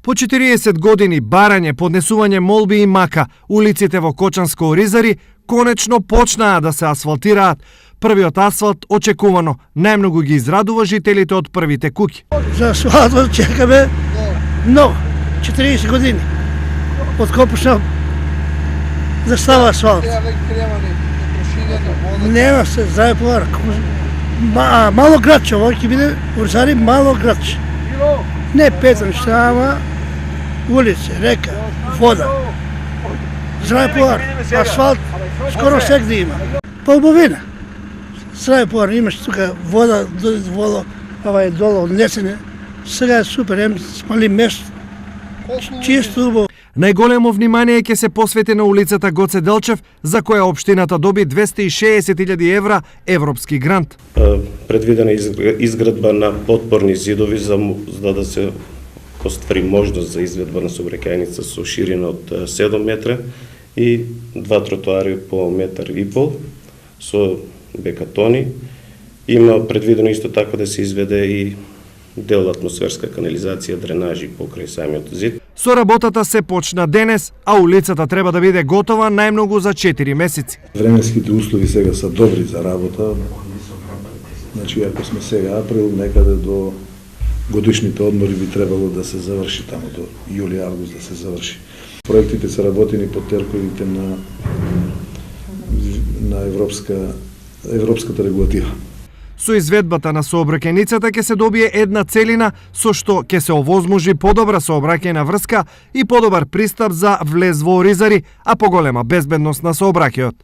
По 40 години барање, поднесување молби и мака, улиците во Кочанско Оризари конечно почнаа да се асфалтираат. Првиот асфалт очекувано најмногу ги израдува жителите од првите куќи. За асфалтот чекаме много, 40 години. Од кога почнав да става асфалт. Нема се, здраве повар. Мало градче, ово ќе биде Оризари мало градче. Не петраништа, ама улице, река, вода. Здраве повар, асфалт скоро сегде има. Полбовина. Здраве повар, имаш тука вода, вода, долу однесене. Сега е супер, смали место. Чисто, убаво. Најголемо внимание ќе се посвети на улицата Гоце Делчев, за која општината доби 260.000 евра европски грант. Предвидена изградба на подпорни зидови за да се оствари можност за изведба на сообраќајница со ширина од 7 метра и два тротоари по метар и пол со бекатони. Има предвидено исто така да се изведе и дел атмосферска канализација, дренажи покрај самиот зид. Со работата се почна денес, а улицата треба да биде готова најмногу за 4 месеци. Временските услови сега се добри за работа. Значи, ако сме сега април, некаде до годишните одмори би требало да се заврши тамо до јули-август да се заврши. Проектите се работени по терковите на европската регулатива. Со изведбата на сообраќајницата ќе се добие една целина со што ќе се овозможи подобра сообраќајна врска и подобар пристап за влез во Оризари, а поголема безбедност на сообраќајот.